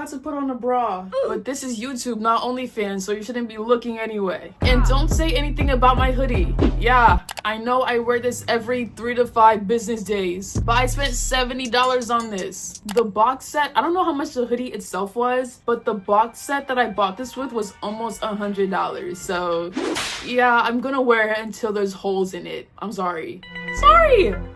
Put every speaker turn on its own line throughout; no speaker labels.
forgot to put on a bra. But this is YouTube, not OnlyFans, so you shouldn't be looking anyway. And don't say anything about my hoodie. Yeah, I know I wear this every 3 to 5 business days, but I spent $70 on this. The box set, I don't know how much the hoodie itself was, but the box set that I bought this with was almost $100. So yeah, I'm gonna wear it until there's holes in it. I'm sorry.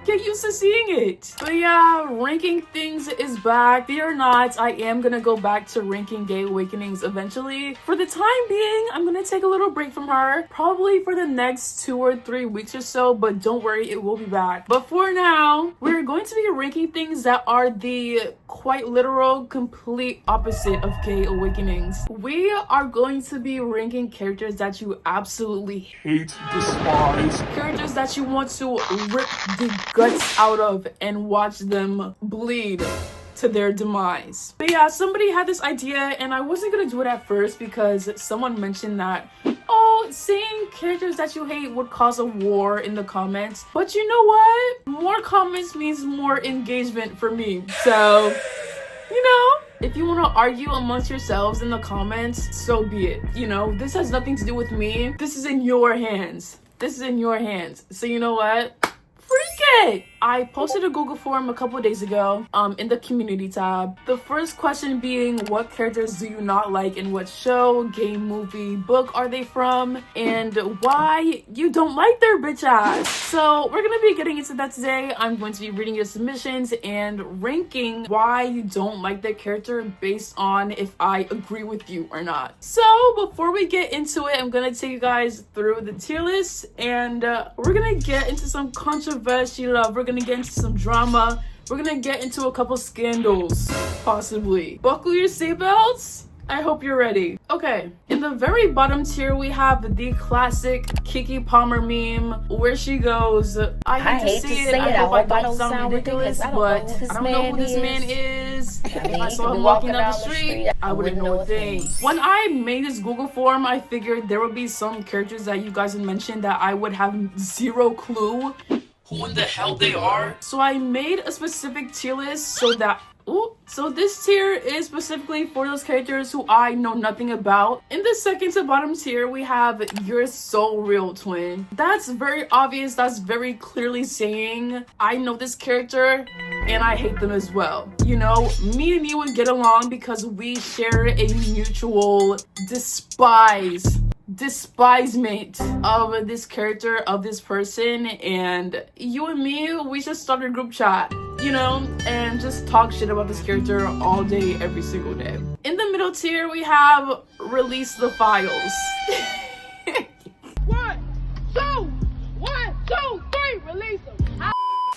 Get used to seeing it. But yeah, ranking things is back. Fear not, I am gonna go back to ranking Gay Awakenings eventually. For the time being, I'm gonna take a little break from her, probably for the next 2 or 3 weeks or so, but don't worry, it will be back. But for now, we're going to be ranking things that are the quite literal complete opposite of Gay Awakenings. We are going to be ranking characters that you absolutely
hate, despise,
characters that you want to rip the guts out of and watch them bleed to their demise. But yeah, somebody had this idea and I wasn't gonna do it at first because someone mentioned that, oh, saying characters that you hate would cause a war in the comments. But you know what? More comments means more engagement for me. So, you know, if you want to argue amongst yourselves in the comments, so be it. You know, this has nothing to do with me. This is in your hands. So you know what? Freak it! I posted a Google form a couple days ago in the community tab. The first question being, what characters do you not like in what show, game, movie, book are they from, and why you don't like their bitch ass. So we're gonna be getting into that today. I'm going to be reading your submissions and ranking why you don't like their character based on if I agree with you or not. So before we get into it, I'm gonna take you guys through the tier list and we're gonna get into some controversy love. We're gonna get into some drama. We're gonna get into a couple scandals, possibly. Buckle your seatbelts. I hope you're ready. Okay, in the very bottom tier, we have the classic Keke Palmer meme where she goes, I hate to say it, I hope I don't sound ridiculous, but I don't know who this man is. If I saw him walking down the street, I wouldn't know a thing. When I made this Google form, I figured there would be some characters that you guys had mentioned that I would have zero clue who in the hell they are. So I made a specific tier list so this tier is specifically for those characters who I know nothing about. In the second to bottom tier, we have Your So Real Twin. That's very obvious. That's very clearly saying I know this character and I hate them as well. You know, me and you would get along because we share a mutual despisement of this character, of this person, and you and me, we just start a group chat, you know, and just talk shit about this character all day, every single day. In the middle tier, we have Release the Files.
1, 2, 3, release them.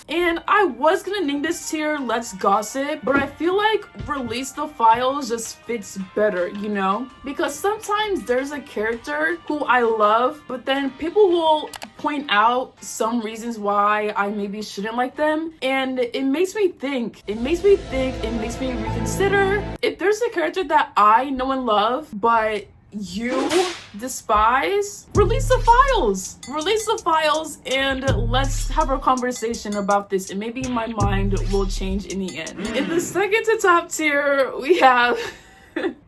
And I was gonna name this tier Let's Gossip, but I feel like Release the Files just fits better, you know? Because sometimes there's a character who I love, but then people will point out some reasons why I maybe shouldn't like them, and it makes me think, it makes me reconsider. If there's a character that I know and love, but you despise, release the files and let's have a conversation about this, and maybe my mind will change in the end. In the second to top tier, we have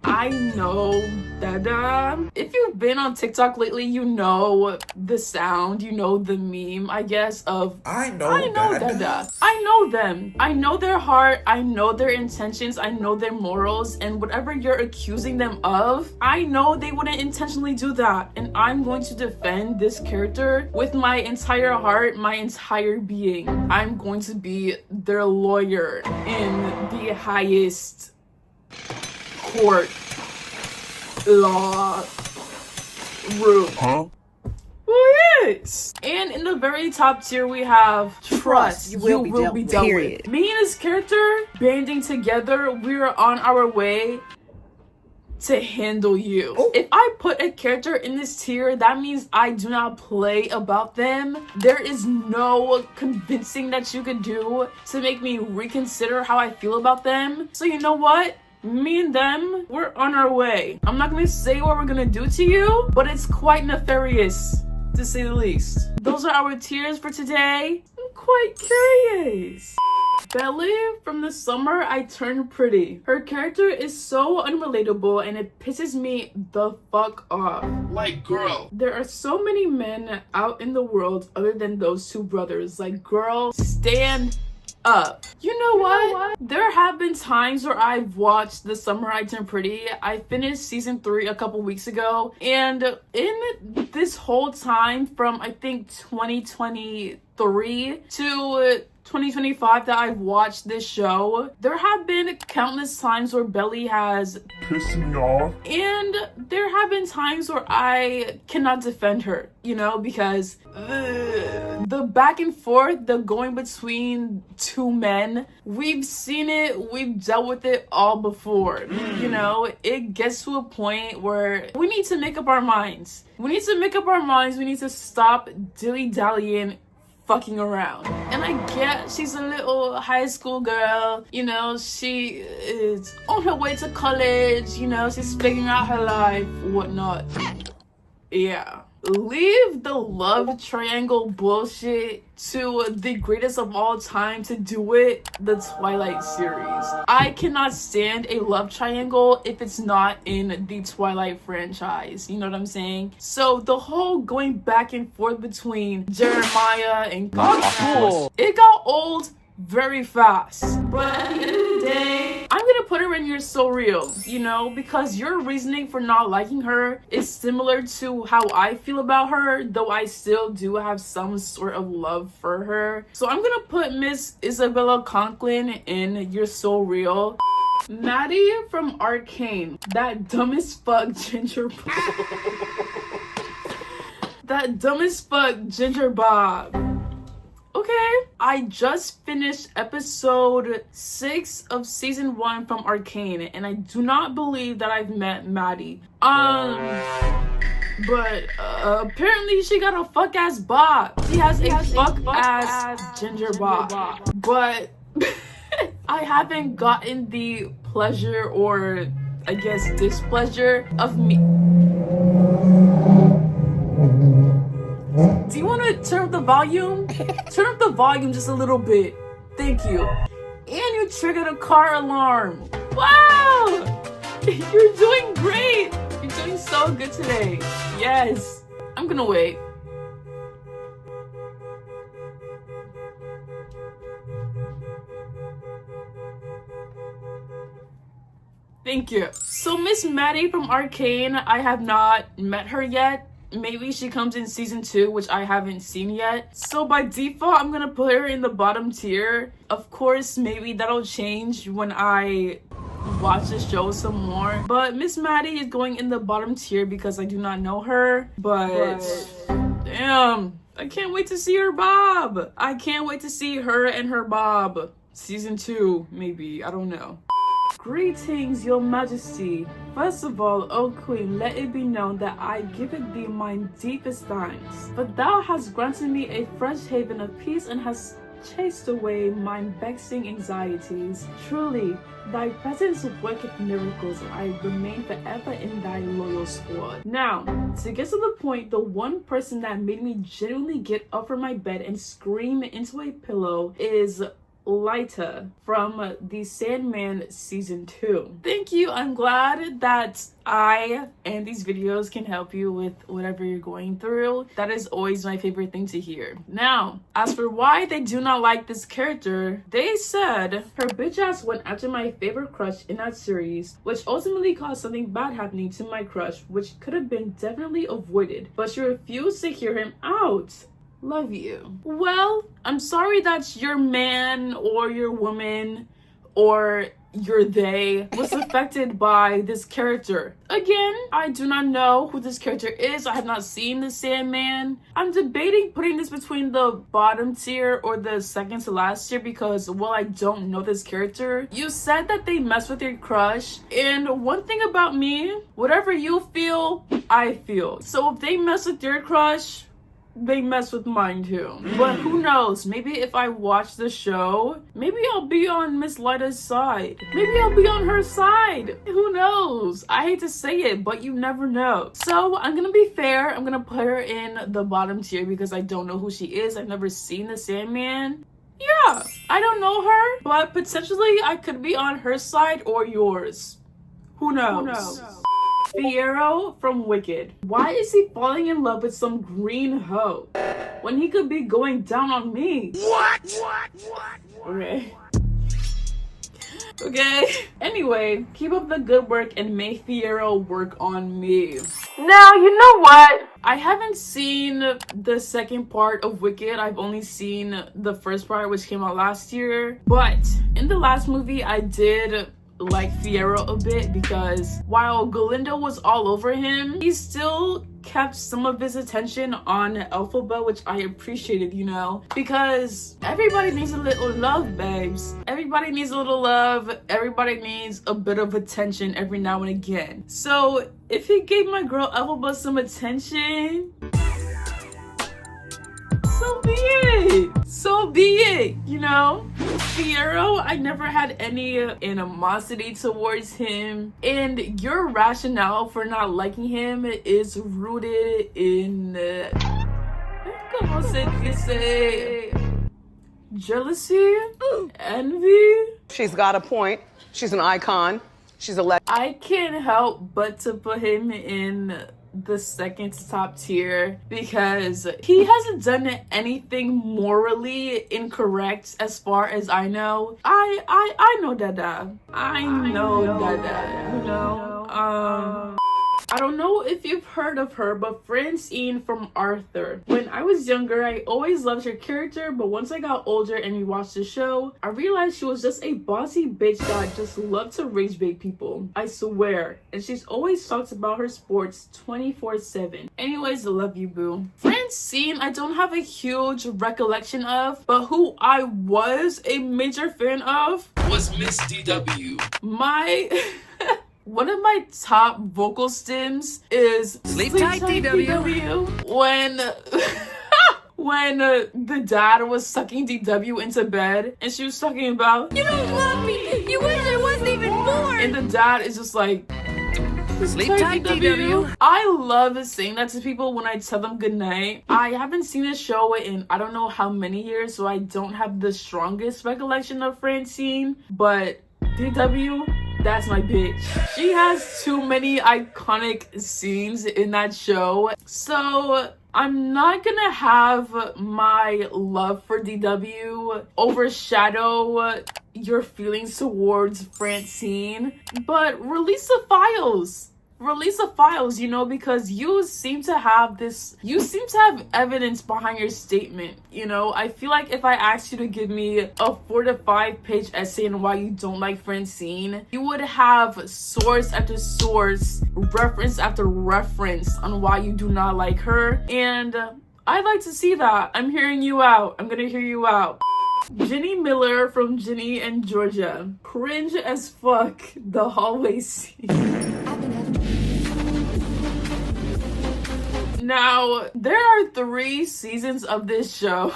I know Dada. If you've been on TikTok lately, you know the sound, you know the meme, I guess, of I know Dada. I know them. I know their heart. I know their intentions. I know their morals. And whatever you're accusing them of, I know they wouldn't intentionally do that. And I'm going to defend this character with my entire heart, my entire being. I'm going to be their lawyer in the highest court law room.
Huh?
Oh yes. And in the very top tier, we have Trust. You will be dealt with. Me and his character banding together, we're on our way to handle you. Oh. If I put a character in this tier, that means I do not play about them. There is no convincing that you could do to make me reconsider how I feel about them. So you know what? Me and them, we're on our way. I'm not gonna say what we're gonna do to you, but it's quite nefarious, to say the least. Those are our tiers for today. I'm quite curious. Belly from The Summer I Turned Pretty. Her character is so unrelatable and it pisses me the fuck off.
Like, girl.
There are so many men out in the world other than those two brothers. Like, girl, stand up. You know what? There have been times where I've watched The Summer I Turned Pretty. I finished season 3 a couple weeks ago, and in this whole time from I think 2023 to 2025 that I've watched this show, there have been countless times where Belly has
pissed me off.
And there have been times where I cannot defend her, you know, because the back and forth, the going between two men, we've seen it, we've dealt with it all before. You know, it gets to a point where we need to make up our minds. We need to stop dilly-dallying, fucking around. And I get she's a little high school girl, you know, she is on her way to college, you know, she's figuring out her life, whatnot. Yeah. Leave the love triangle bullshit to the greatest of all time to do it, the Twilight series. I cannot stand a love triangle if it's not in the Twilight franchise. You know what I'm saying? So the whole going back and forth between Jeremiah and Conklin, it got old very fast. But at the end of the day, I'm gonna put her in You're So Real, you know, because your reasoning for not liking her is similar to how I feel about her, though I still do have some sort of love for her. So I'm gonna put Miss Isabella Conklin in You're So Real. Maddie from Arcane, that dumb as fuck ginger that dumb as fuck ginger bob. Okay, I just finished episode 6 of season 1 from Arcane, and I do not believe that I've met Maddie. But apparently she got a fuck ass bob. She has a fuck ass ginger bob. But I haven't gotten the pleasure, or I guess displeasure, of me. Do you want to turn up the volume? Turn up the volume just a little bit. Thank you. And you triggered a car alarm. Wow! You're doing great. You're doing so good today. Yes. I'm gonna wait. Thank you. So Miss Maddie from Arcane, I have not met her yet. Maybe she comes in season 2, which I haven't seen yet. So by default, I'm gonna put her in the bottom tier. Of course, maybe that'll change when I watch the show some more. But Miss Maddie is going in the bottom tier because I do not know her. But damn, I can't wait to see her bob. I can't wait to see her and her bob. Season 2, maybe. I don't know. Greetings, your majesty. First of all, O queen, let it be known that I give it thee my deepest thanks. For thou hast granted me a fresh haven of peace and hast chased away my vexing anxieties. Truly, thy presence worketh miracles, and I remain forever in thy loyal squad. Now, to get to the point, the one person that made me genuinely get up from my bed and scream into a pillow is Lyta from The Sandman season 2. Thank you. I'm glad that I and these videos can help you with whatever you're going through. That is always my favorite thing to hear. Now, as for why they do not like this character, they said her bitch ass went after my favorite crush in that series, which ultimately caused something bad happening to my crush, which could have been definitely avoided, but she refused to hear him out. Love you. Well, I'm sorry that your man or your woman or your they was affected by this character. Again, I do not know who this character is. I have not seen the Sandman. I'm debating putting this between the bottom tier or the second to last tier because, well, I don't know this character. You said that they mess with your crush, and one thing about me, whatever you feel, I feel. So if they mess with your crush, they mess with mine too. But who knows? Maybe if I watch the show, maybe I'll be on Miss Lyta's side. Maybe I'll be on her side. Who knows? I hate to say it, but you never know. So I'm gonna be fair. I'm gonna put her in the bottom tier because I don't know who she is. I've never seen the Sandman. Yeah, I don't know her, but potentially I could be on her side or yours. Who knows? Fiyero from Wicked. Why is he falling in love with some green hoe when he could be going down on me?
What?
Okay. Anyway, keep up the good work and make Fiyero work on me. Now, you know what? I haven't seen the second part of Wicked. I've only seen the first part, which came out last year. But in the last movie, I did like Fiyero a bit because while Galindo was all over him, he still kept some of his attention on Elphaba, which I appreciated, you know, because everybody needs a little love, babes. Everybody needs a little love. Everybody needs a bit of attention every now and again. So if he gave my girl Elphaba some attention, so be it. So be it, you know? Fiyero, I never had any animosity towards him. And your rationale for not liking him is rooted in... como se dice? Jealousy? Envy?
She's got a point. She's an icon. She's a legend.
I can't help but to put him in the second top tier because he hasn't done anything morally incorrect as far as I know. I know Dada. I know Dada, you know. I don't know if you've heard of her, but Francine from Arthur. When I was younger, I always loved her character, but once I got older and we watched the show, I realized she was just a bossy bitch that just loved to rage bait people. I swear. And she's always talks about her sports 24/7. Anyways, I love you, boo. Francine, I don't have a huge recollection of, but who I was a major fan of
Was Miss DW.
One of my top vocal stems is
Sleep tight, DW.
When the dad was sucking DW into bed and she was talking about,
You don't love me! You wish I wasn't even born!
and the dad is just like,
Sleep tight, DW.
I love saying that to people when I tell them goodnight. I haven't seen this show in I don't know how many years, so I don't have the strongest recollection of Francine, but DW, that's my bitch. She has too many iconic scenes in that show. So I'm not gonna have my love for DW overshadow your feelings towards Francine, but release the files. Release the files, you know, because you seem to have evidence behind your statement, you know. I feel like if I asked you to give me a 4 to 5 page essay on why you don't like Francine, you would have source after source, reference after reference on why you do not like her, and I'd like to see that. I'm hearing you out. I'm gonna hear you out. Ginny Miller from Ginny and Georgia. Cringe as fuck, the hallway scene. Now, there are 3 seasons of this show.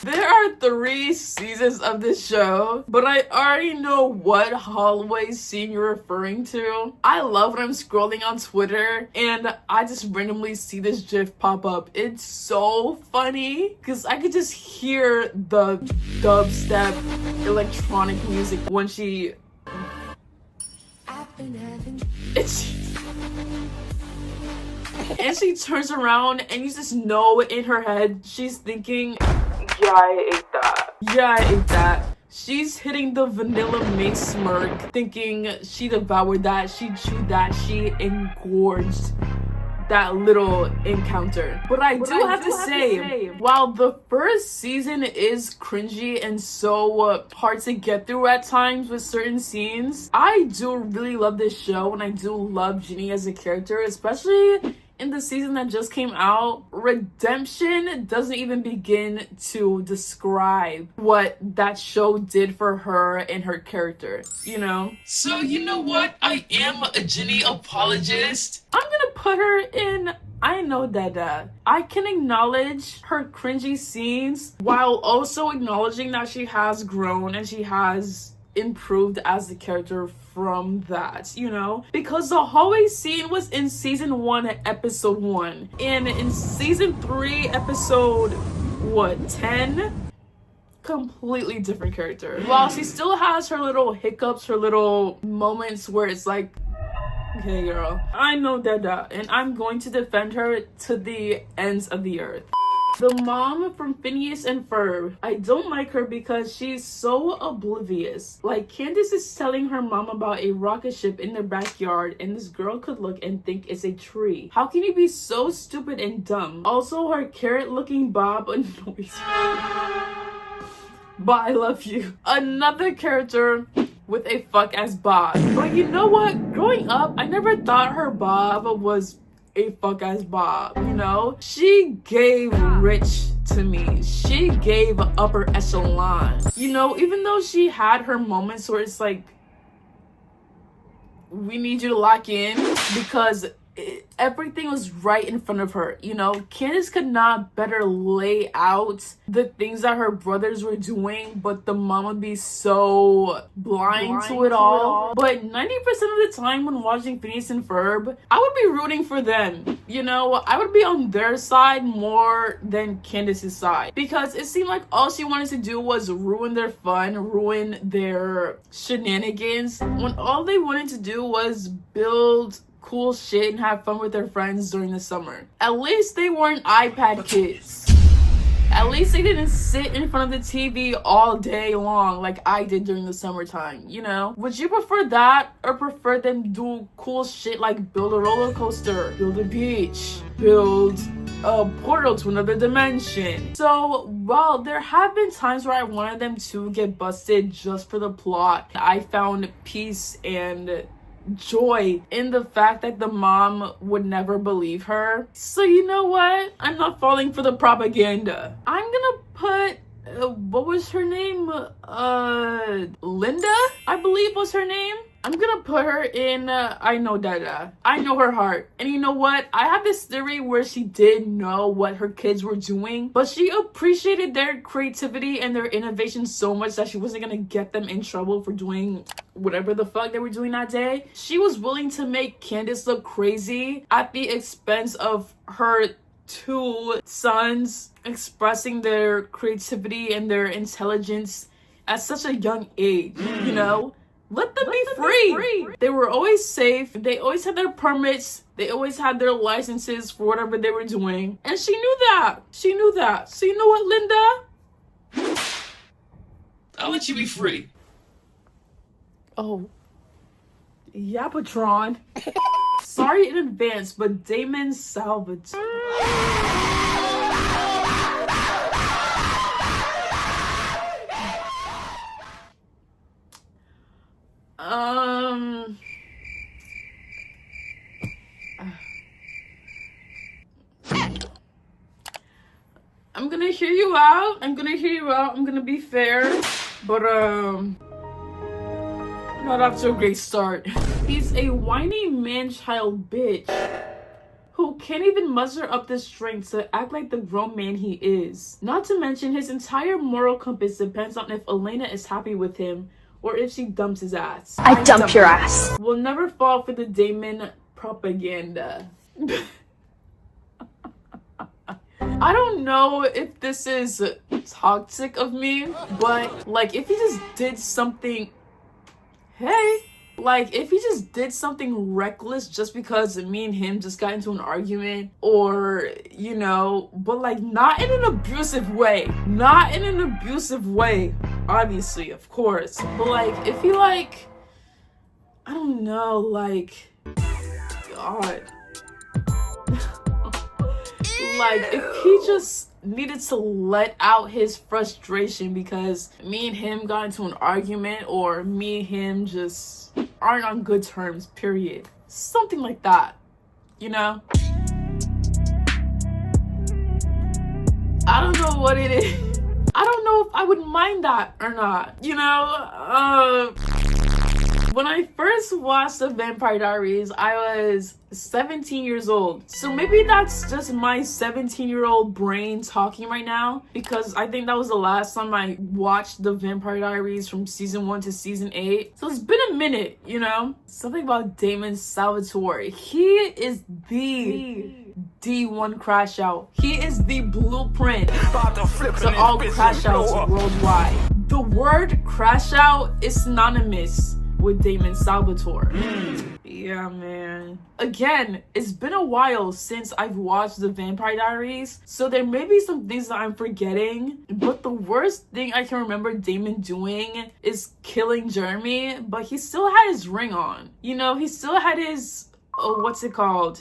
There are 3 seasons of this show, but I already know what hallway scene you're referring to. I love when I'm scrolling on Twitter and I just randomly see this GIF pop up. It's so funny because I could just hear the dubstep electronic music when she... And she turns around and you just know in her head she's thinking, yeah, I ate that. Yeah, I ate that. She's hitting the vanilla mace smirk, thinking she devoured that, she chewed that, she engorged that little encounter. But I do have to say, while the first season is cringy and so hard to get through at times with certain scenes, I do really love this show and I do love Ginny as a character, especially in the season that just came out. Redemption doesn't even begin to describe what that show did for her and her character, you know?
So you know what? I am a Ginny apologist.
I'm gonna put her in I know Dada. I can acknowledge her cringy scenes while also acknowledging that she has grown and she has improved as the character from that, you know? Because the hallway scene was in season 1, episode 1. And in season 3, episode, 10? Completely different character. While she still has her little hiccups, her little moments where it's like, okay, girl, I know Dada, and I'm going to defend her to the ends of the earth. The mom from Phineas and Ferb. I don't like her because she's so oblivious. Like, Candace is telling her mom about a rocket ship in their backyard, and this girl could look and think it's a tree. How can you be so stupid and dumb? Also, her carrot-looking Bob annoys me. But I love you. Another character with a fuck-ass Bob. But you know what? Growing up, I never thought her Bob was a fuck-ass Bob, you know? She gave rich to me. She gave upper echelon. You know, even though she had her moments where it's like, we need you to lock in because everything was right in front of her, you know? Candace could not better lay out the things that her brothers were doing, but the mom would be so blind to it all. But 90% of the time when watching Phineas and Ferb, I would be rooting for them, you know? I would be on their side more than Candace's side, because it seemed like all she wanted to do was ruin their fun, ruin their shenanigans, when all they wanted to do was build cool shit and have fun with their friends during the summer. At least they weren't iPad kids. At least they didn't sit in front of the TV all day long like I did during the summertime, you know? Would you prefer that or prefer them do cool shit like build a roller coaster, build a beach, build a portal to another dimension? So while there have been times where I wanted them to get busted just for the plot, I found peace and joy in the fact that the mom would never believe her. So you know what? I'm not falling for the propaganda. I'm gonna put what was her name? Linda, I believe was her name. I'm gonna put her in I know Dada. I know her heart. And you know what? I have this theory where she did know what her kids were doing, but she appreciated their creativity and their innovation so much that she wasn't gonna get them in trouble for doing whatever the fuck they were doing that day. She was willing to make Candace look crazy at the expense of her 2 sons expressing their creativity and their intelligence at such a young age, you know? Let them be free. They were always safe. They always had their permits. They always had their licenses for whatever they were doing. And she knew that. She knew that. So you know what, Linda?
I'll let you be free.
Oh. Yeah, Patron. Sorry in advance, but Damon Salvatore. I'm gonna hear you out. I'm gonna be fair. But, not off to a great start. He's a whiny man-child bitch who can't even muster up the strength to act like the grown man he is. Not to mention, his entire moral compass depends on if Elena is happy with him or if she dumps his ass.
I dump your ass.
We'll never fall for the Damon propaganda. I don't know if this is toxic of me, but like if he just did something, if he just did something reckless just because me and him just got into an argument, or, you know, but like not in an abusive way, obviously, of course, but like if he like, I don't know, like, God. Like, if he just needed to let out his frustration because me and him got into an argument, or me and him just aren't on good terms, period. Something like that, you know? I don't know what it is. I don't know if I would mind that or not, you know? When I first watched The Vampire Diaries, I was 17 years old. So maybe that's just my 17-year-old brain talking right now, because I think that was the last time I watched The Vampire Diaries from season 1 to season 8. So it's been a minute, you know? Something about Damon Salvatore. He is the D1 crash out. He is the blueprint to all crash outs worldwide. The word crash out is synonymous with Damon Salvatore. Yeah, man. Again, it's been a while since I've watched The Vampire Diaries, so there may be some things that I'm forgetting, but the worst thing I can remember Damon doing is killing Jeremy, but he still had his ring on. You know, he still had his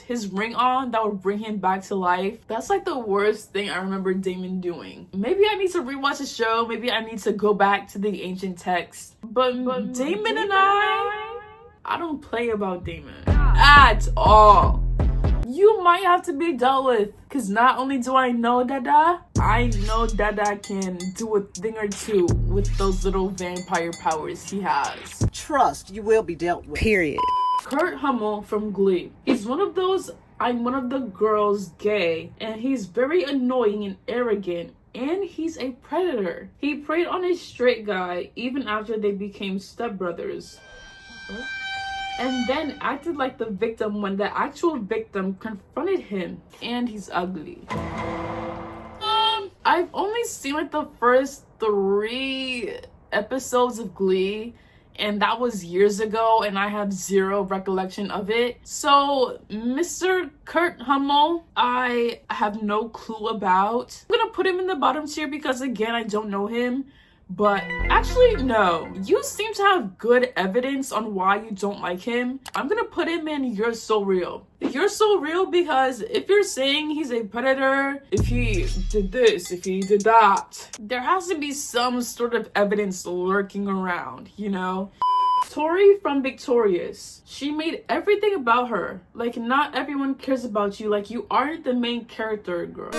his ring on that would bring him back to life. That's like the worst thing I remember Damon doing. Maybe I need to rewatch the show. Maybe I need to go back to the ancient text. But Damon and I don't play about Damon at all. You might have to be dealt with, because not only do I know Dada, I know Dada can do a thing or two with those little vampire powers he has.
Trust you will be dealt with.
Period.
Kurt Hummel from Glee. He's one of those I'm one of the girls gay, and he's very annoying and arrogant, and he's a predator. He preyed on a straight guy even after they became stepbrothers. And then acted like the victim when the actual victim confronted him, and he's ugly. I've only seen like the first 3 episodes of Glee, and that was years ago, and I have zero recollection of it. So Mr. Kurt Hummel, I have no clue about. I'm gonna put him in the bottom tier because, again, I don't know him. But actually, no. You seem to have good evidence on why you don't like him. I'm gonna put him in You're So Real. You're So Real because if you're saying he's a predator, if he did this, if he did that, there has to be some sort of evidence lurking around, you know? Tori from Victorious. She made everything about her. Like, not everyone cares about you. Like, you aren't the main character, girl.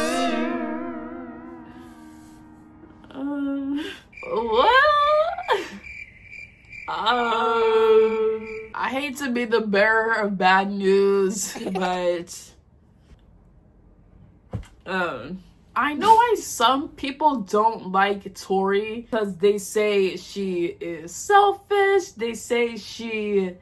I hate to be the bearer of bad news, but I know why some people don't like Tori, because they say she is selfish. They say she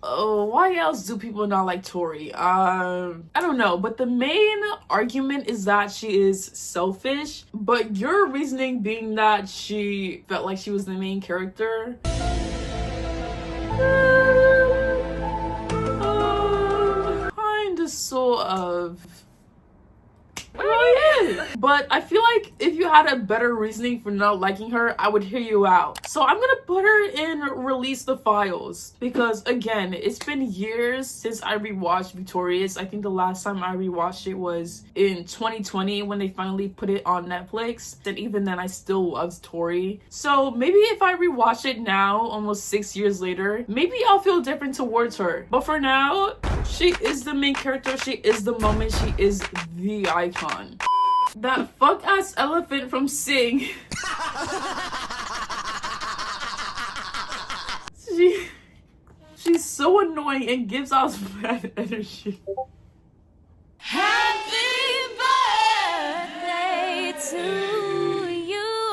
why else do people not like Tori? I don't know, but the main argument is that she is selfish, but your reasoning being that she felt like she was the main character. Kinda, sort of. But I feel like if you had a better reasoning for not liking her, I would hear you out. So I'm gonna put her in Release the Files, because again, it's been years since I rewatched Victorious. I think the last time I rewatched it was in 2020 when they finally put it on Netflix, and even then I still loved Tori. So maybe if I rewatch it now, almost 6 years later, maybe I'll feel different towards her. But for now, she is the main character, she is the moment, she is the icon. That fuck-ass elephant from Sing. She's so annoying and gives off bad energy.
Happy birthday to you.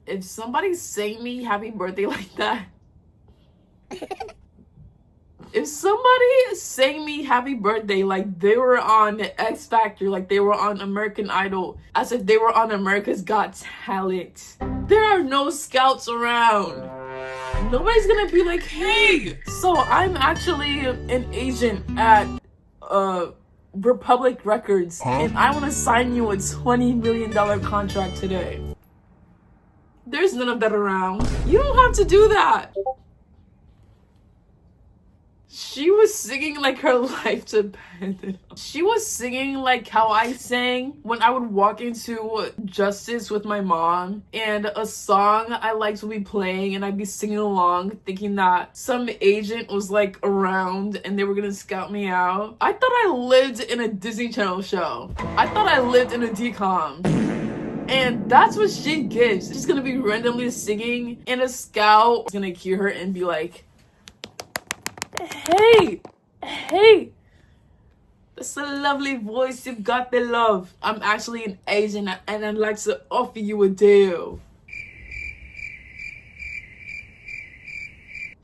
If somebody sang me happy birthday like that, if somebody sang me happy birthday like they were on X Factor, like they were on American Idol, as if they were on America's Got Talent, there are no scouts around. Nobody's gonna be like, hey, so I'm actually an agent at Republic Records, and I want to sign you a $20 million contract today. There's none of that around. You don't have to do that. She was singing like her life depended. She was singing like how I sang when I would walk into Justice with my mom, and a song I liked would be playing, and I'd be singing along thinking that some agent was like around and they were gonna scout me out. I thought I lived in a Disney Channel show. I thought I lived in a DCOM. And that's what she gives. She's gonna be randomly singing, and a scout is gonna hear her and be like, hey, that's a lovely voice, you've got the love. I'm actually an agent and I'd like to offer you a deal.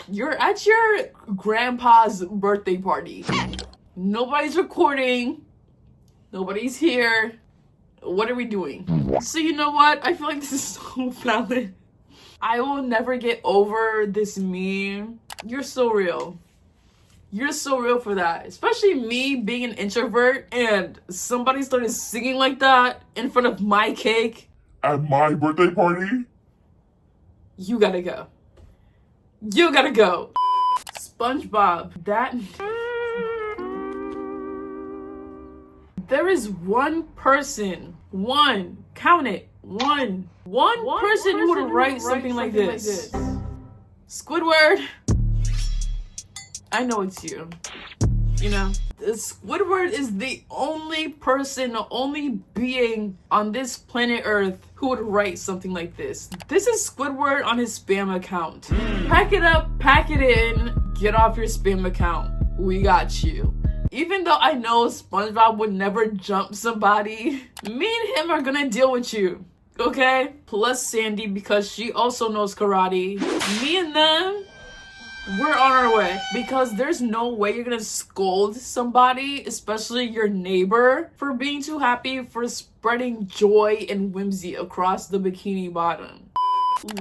You're at your grandpa's birthday party. Nobody's recording. Nobody's here. What are we doing? So you know what? I feel like this is so valid. I will never get over this meme. You're so real. You're so real for that. Especially me being an introvert and somebody started singing like that in front of my cake.
At my birthday party?
You gotta go. You gotta go. SpongeBob, that... There is one person, count it, one person who would write something like this. Squidward, I know it's you. You know, Squidward is the only person, the only being on this planet Earth who would write something like this. This is Squidward on his spam account. Pack it up, pack it in, get off your spam account. We got you. Even though I know SpongeBob would never jump somebody, me and him are gonna deal with you, okay? Plus Sandy, because she also knows karate. Me and them, we're on our way. Because there's no way you're gonna scold somebody, especially your neighbor, for being too happy, for spreading joy and whimsy across the Bikini Bottom.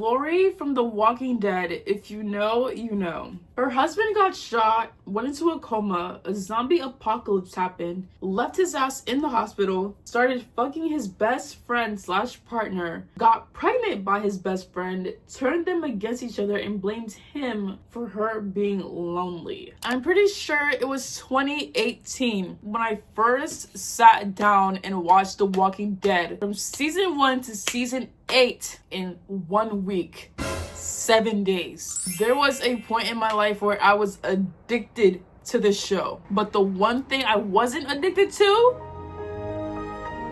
Lori from The Walking Dead, if you know, you know. Her husband got shot, went into a coma, a zombie apocalypse happened, left his ass in the hospital, started fucking his best friend slash partner, got pregnant by his best friend, turned them against each other and blamed him for her being lonely. I'm pretty sure it was 2018 when I first sat down and watched The Walking Dead from season 1 to season 8 in 1 week. 7 days. There was a point in my life where I was addicted to this show. But the one thing I wasn't addicted to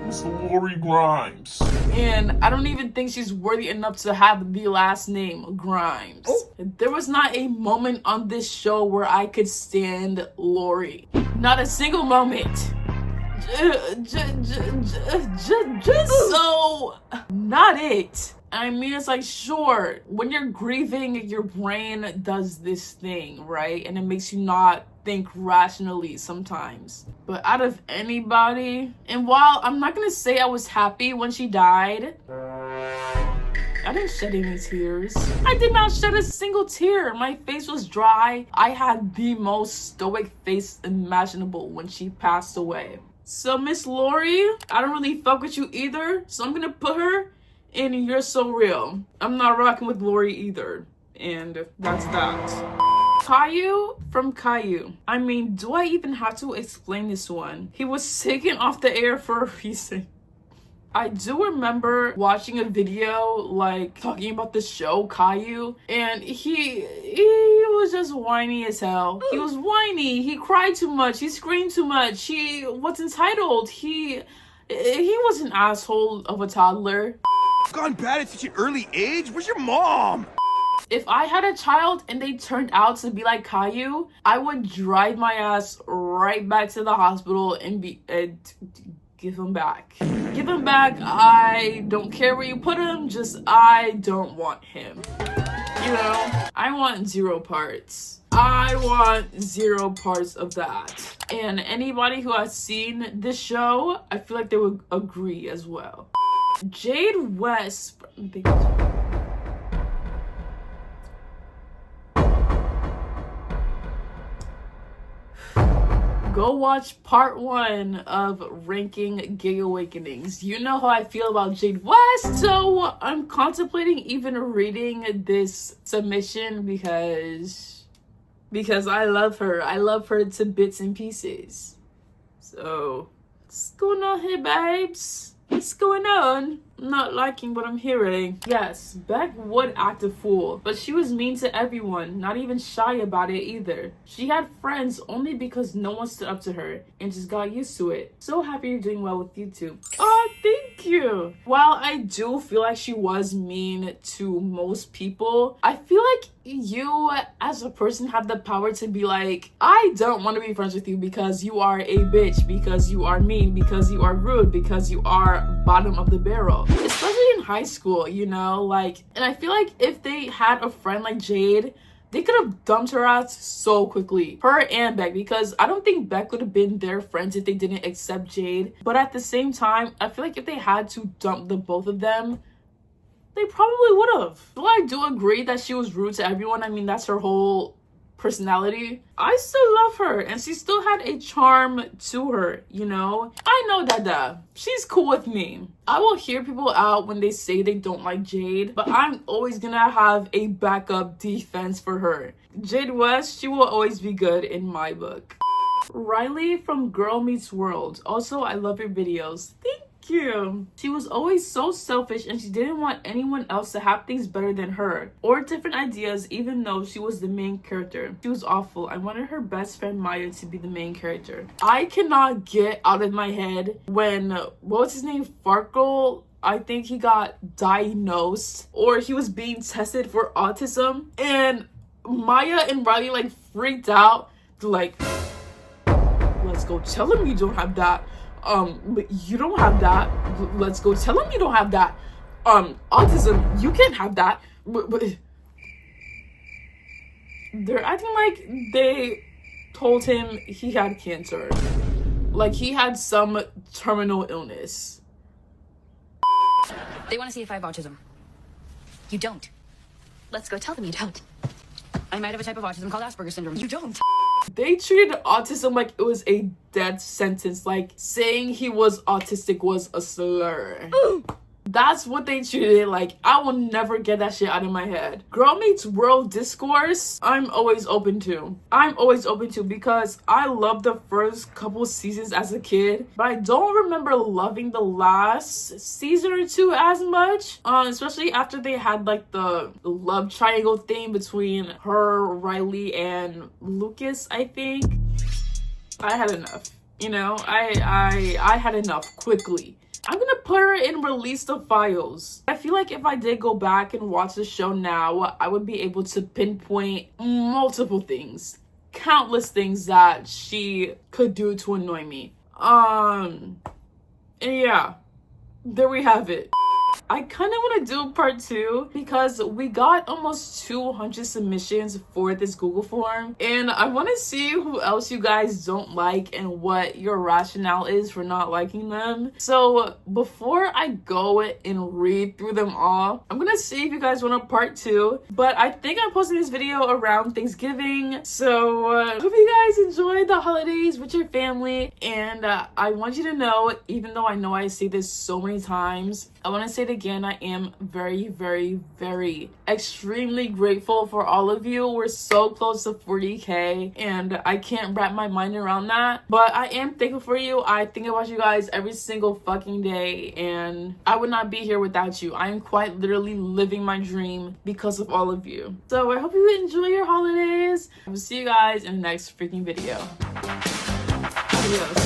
Miss Lori Grimes.
and I don't even think she's worthy enough to have the last name Grimes. There was not a moment on this show where I could stand Lori. Not a single moment. Just so not it. I mean, it's like, sure, when you're grieving, your brain does this thing, right? And it makes you not think rationally sometimes. But out of anybody, and while I'm not gonna say I was happy when she died, I didn't shed any tears. I did not shed a single tear. My face was dry. I had the most stoic face imaginable when she passed away. So Miss Lori, I don't really fuck with you either, so I'm gonna put her in You're So Real. I'm not rocking with Lori either, and that's that. Caillou from Caillou. I mean, do I even have to explain this one? He was taken off the air for a reason. I do remember watching a video like talking about the show Caillou, and he was just whiny as hell. He was whiny. He cried too much. He screamed too much. He was entitled. He was an asshole of a toddler.
Gone bad at such an early age? Where's your mom?
If I had a child and they turned out to be like Caillou, I would drive my ass right back to the hospital and give him back. Give him back. I don't care where you put him, just I don't want him. You know, I want 0 parts. I want 0 parts of that. And anybody who has seen this show, I feel like they would agree as well. Jade West. Go watch part 1 of Ranking Gay Awakenings. You know how I feel about Jade West, so I'm contemplating even reading this submission because I love her. I love her to bits and pieces. So, what's going on here, babes? What's going on? I'm not liking what I'm hearing. Yes, Beck would act a fool, but she was mean to everyone, not even shy about it either. She had friends only because no one stood up to her and just got used to it. So happy you're doing well with YouTube. Oh, thank Thank you. While I do feel like she was mean to most people, I feel like you as a person have the power to be like, I don't want to be friends with you because you are a bitch, because you are mean, because you are rude, because you are bottom of the barrel. Especially in high school, you know, like, and I feel like if they had a friend like Jade, they could have dumped her out so quickly. Her and Beck, because I don't think Beck would have been their friends if they didn't accept Jade. But at the same time, I feel like if they had to dump the both of them, they probably would have. Though I do agree that she was rude to everyone. I mean, that's her whole personality. I still love her, and she still had a charm to her, you know? I know Dada. She's cool with me. I will hear people out when they say they don't like Jade, but I'm always gonna have a backup defense for her. Jade West, she will always be good in my book. Riley from Girl Meets World. Also, I love your videos. Thank you. She was always so selfish and she didn't want anyone else to have things better than her or different ideas, even though she was the main character. She was awful. I wanted her best friend Maya to be the main character. I cannot get out of my head when, what was his name? Farkle? I think he got diagnosed or he was being tested for autism, and Maya and Riley like freaked out. Like, let's go tell him you don't have that. But you don't have that. Let's go tell him you don't have that. Autism, you can't have that. But they're acting like they told him he had cancer. Like he had some terminal illness.
They want to see if I have autism. You don't. Let's go tell them you don't. I might have a type of autism called Asperger's syndrome. You don't.
They treated autism like it was a death sentence. Like saying he was autistic was a slur. That's what they treated it like. I will never get that shit out of my head. Girl Meets World discourse, I'm always open to. I'm always open to because I loved the first couple seasons as a kid, but I don't remember loving the last season or two as much. Especially after they had like the love triangle thing between her, Riley, and Lucas, I think. I had enough. You know, I had enough quickly. I'm gonna put her in Release the Files. I feel like if I did go back and watch the show now, I would be able to pinpoint multiple things, countless things that she could do to annoy me. And yeah, there we have it. I kind of want to do part 2 because we got almost 200 submissions for this Google form, and I want to see who else you guys don't like and what your rationale is for not liking them. So before I go and read through them all, I'm gonna see if you guys want a part 2, but I think I'm posting this video around Thanksgiving, so hope you guys enjoyed the holidays with your family. And I want you to know, even though I know I say this so many times, I want to say it again, I am very, very, very extremely grateful for all of you. We're so close to 40K and I can't wrap my mind around that, but I am thankful for you. I think about you guys every single fucking day and I would not be here without you. I am quite literally living my dream because of all of you. So I hope you enjoy your holidays. I will see you guys in the next freaking video. Adios.